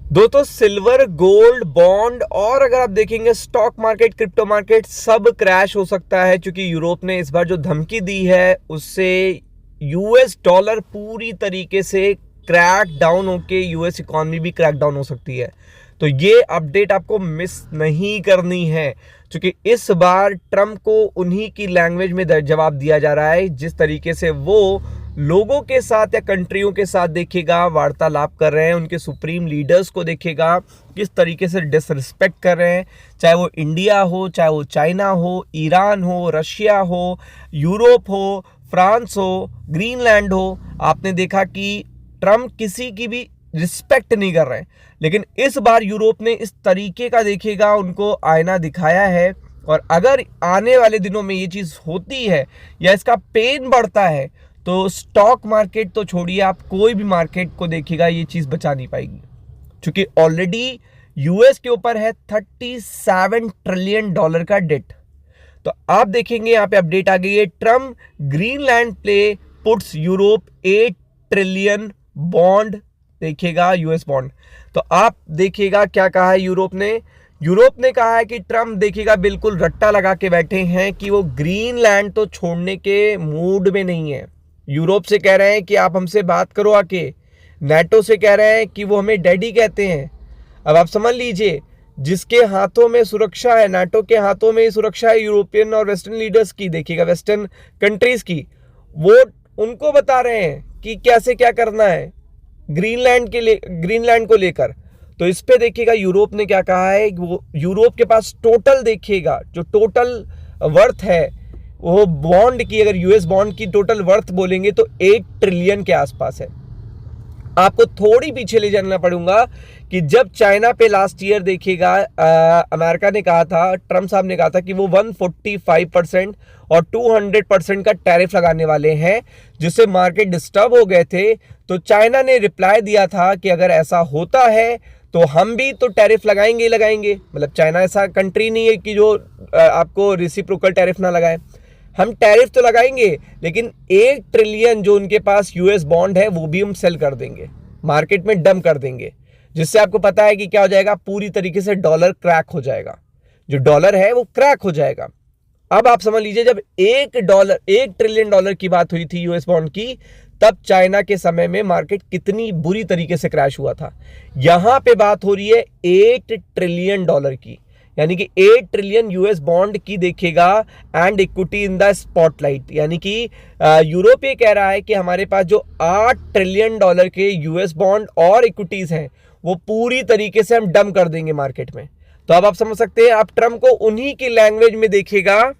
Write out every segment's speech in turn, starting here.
दोस्तों silver, gold, bond और अगर आप देखेंगे स्टॉक मार्केट, क्रिप्टो मार्केट सब क्रैश हो सकता है, क्योंकि यूरोप ने इस बार जो धमकी दी है उससे यूएस डॉलर पूरी तरीके से क्रैक डाउन होके यूएस इकॉनमी भी क्रैक डाउन हो सकती है। तो ये अपडेट आपको मिस नहीं करनी है, क्योंकि इस बार ट्रम्प को उन्हीं की लैंग्वेज में जवाब दिया जा रहा है जिस तरीके से वो लोगों के साथ या कंट्रियों के साथ देखेगा वार्तालाप कर रहे हैं, उनके सुप्रीम लीडर्स को देखेगा किस तरीके से डिसरिस्पेक्ट कर रहे हैं, चाहे वो इंडिया हो, चाहे वो चाइना हो, ईरान हो, रशिया हो, यूरोप हो, फ्रांस हो, ग्रीनलैंड हो। आपने देखा कि ट्रम्प किसी की भी रिस्पेक्ट नहीं कर रहे हैं, लेकिन इस बार यूरोप ने इस तरीके का देखेगा उनको आईना दिखाया है। और अगर आने वाले दिनों में ये चीज़ होती है या इसका पेन बढ़ता है तो स्टॉक मार्केट तो छोड़िए, आप कोई भी मार्केट को देखिएगा ये चीज़ बचा नहीं पाएगी, क्योंकि ऑलरेडी यूएस के ऊपर है $37 ट्रिलियन का डेट। तो आप देखेंगे यहाँ पे अपडेट आ गई है, Trump Greenland play puts Europe 8 trillion bond, देखिएगा यूएस बॉन्ड। तो आप देखिएगा क्या कहा है यूरोप ने कहा है कि ट्रम्प देखिएगा बिल्कुल रट्टा लगा के बैठे हैं कि वो ग्रीनलैंड तो छोड़ने के मूड में नहीं है। यूरोप से कह रहे हैं कि आप हमसे बात करो आके, नेटो से कह रहे हैं कि वो हमें डैडी कहते हैं। अब आप समझ लीजिए, जिसके हाथों में सुरक्षा है, नाटो के हाथों में सुरक्षा है यूरोपियन और वेस्टर्न लीडर्स की, देखिएगा वेस्टर्न कंट्रीज की, वो उनको बता रहे हैं कि कैसे क्या करना है ग्रीनलैंड को लेकर। तो इस पे देखिएगा यूरोप ने क्या कहा है, वो यूरोप के पास टोटल देखिएगा जो टोटल वर्थ है वो बॉन्ड की, अगर यूएस बॉन्ड की टोटल वर्थ बोलेंगे तो 8 ट्रिलियन के आसपास है। आपको थोड़ी पीछे ले जाना पड़ूंगा कि जब चाइना पे लास्ट ईयर देखिएगा अमेरिका ने कहा था, ट्रम्प साहब ने कहा था कि वो 145% और 200% का टैरिफ लगाने वाले हैं, जिससे मार्केट डिस्टर्ब हो गए थे। तो चाइना ने रिप्लाई दिया था कि अगर ऐसा होता है तो हम भी तो टैरिफ लगाएंगे ही लगाएंगे। मतलब चाइना ऐसा कंट्री नहीं है कि जो आपको रेसिप्रोकल टैरिफ ना लगाए, हम टैरिफ तो लगाएंगे, लेकिन 1 ट्रिलियन जो उनके पास यूएस बॉन्ड है वो भी हम सेल कर देंगे, मार्केट में डंप कर देंगे, जिससे आपको पता है कि क्या हो जाएगा, पूरी तरीके से डॉलर क्रैक हो जाएगा, जो डॉलर है वो क्रैक हो जाएगा। अब आप समझ लीजिए, जब 1 ट्रिलियन डॉलर की बात हुई थी यूएस बॉन्ड की, तब चाइना के समय में मार्केट कितनी बुरी तरीके से क्रैश हुआ था। यहां पे बात हो रही है 8 ट्रिलियन डॉलर की, यानी कि 8 ट्रिलियन यूएस बॉन्ड की देखिएगा, and equity in the spotlight. यानी कि यूरोप ये कह रहा है कि हमारे पास जो 8 ट्रिलियन डॉलर के यूएस बॉन्ड और इक्विटीज हैं वो पूरी तरीके से हम डंप कर देंगे मार्केट में। तो अब आप समझ सकते हैं, आप ट्रम्प को उन्हीं की लैंग्वेज में देखिएगा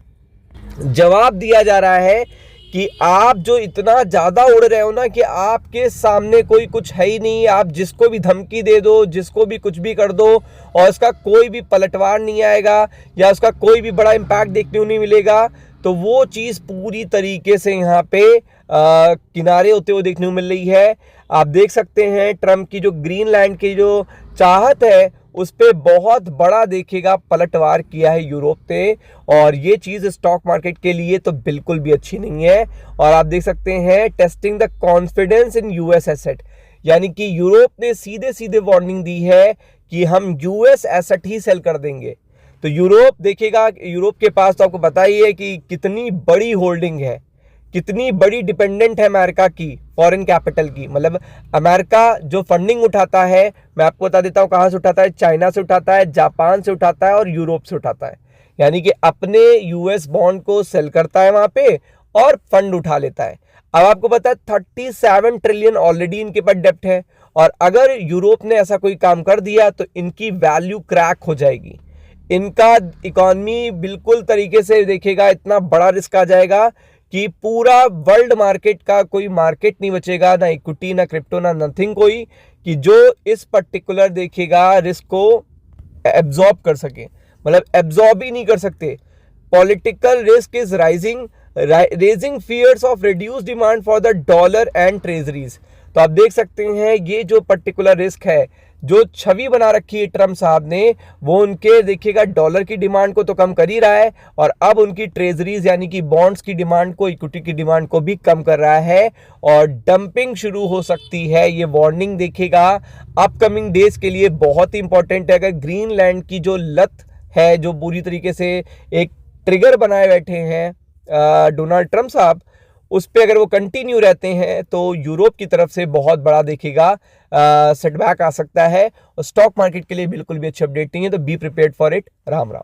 जवाब दिया जा रहा है कि आप जो इतना ज्यादा उड़ रहे हो ना, कि आपके सामने कोई कुछ है ही नहीं, आप जिसको भी धमकी दे दो, जिसको भी कुछ भी कर दो और उसका कोई भी पलटवार नहीं आएगा या उसका कोई भी बड़ा इम्पैक्ट देखने को नहीं मिलेगा। तो वो चीज़ पूरी तरीके से यहाँ पे किनारे होते हुए देखने को मिल रही है। आप देख सकते हैं ट्रम्प की जो ग्रीनलैंड की जो चाहत है उस पर बहुत बड़ा देखिएगा पलटवार किया है यूरोप ने, और ये चीज़ स्टॉक मार्केट के लिए तो बिल्कुल भी अच्छी नहीं है। और आप देख सकते हैं testing the confidence in US asset, यानी कि यूरोप ने सीधे सीधे वार्निंग दी है कि हम यूएस एसेट ही सेल कर देंगे। तो यूरोप देखिएगा, यूरोप के पास तो आपको पता ही है कि कितनी बड़ी होल्डिंग है, कितनी बड़ी डिपेंडेंट है अमेरिका की फॉरेन कैपिटल की। मतलब अमेरिका जो फंडिंग उठाता है, मैं आपको बता देता हूँ कहाँ से उठाता है, चाइना से उठाता है, जापान से उठाता है और यूरोप से उठाता है। यानी कि अपने यूएस बॉन्ड को सेल करता है वहां पे और फंड उठा लेता है। अब आपको पता है 37 ट्रिलियन ऑलरेडी इनके पास डेप्ट है, और अगर यूरोप ने ऐसा कोई काम कर दिया तो इनकी वैल्यू क्रैक हो जाएगी, इनका इकॉनमी बिल्कुल तरीके से देखेगा इतना बड़ा रिस्क आ जाएगा कि पूरा वर्ल्ड मार्केट का कोई मार्केट नहीं बचेगा, ना इक्विटी, ना क्रिप्टो, ना नथिंग कोई, कि जो इस पर्टिकुलर देखिएगा रिस्क को एब्जॉर्ब कर सके। मतलब एब्जॉर्ब ही नहीं कर सकते। Political risk is raising fears of reduce demand for the dollar and treasuries. तो आप देख सकते हैं ये जो पर्टिकुलर रिस्क है, जो छवि बना रखी है ट्रम्प साहब ने, वो उनके देखिएगा डॉलर की डिमांड को तो कम कर ही रहा है, और अब उनकी ट्रेजरीज यानी कि बॉन्ड्स की डिमांड को, इक्विटी की डिमांड को भी कम कर रहा है, और डंपिंग शुरू हो सकती है। ये वार्निंग देखिएगा अपकमिंग डेज के लिए बहुत ही इंपॉर्टेंट है। अगर ग्रीनलैंड की जो लत है, जो पूरी तरीके से एक ट्रिगर बनाए बैठे हैं डोनाल्ड ट्रम्प साहब, उस पे अगर वो कंटिन्यू रहते हैं तो यूरोप की तरफ से बहुत बड़ा देखिएगा सेटबैक आ सकता है। और स्टॉक मार्केट के लिए बिल्कुल भी अच्छी अपडेट नहीं है, तो be prepared for it. Ram Ram.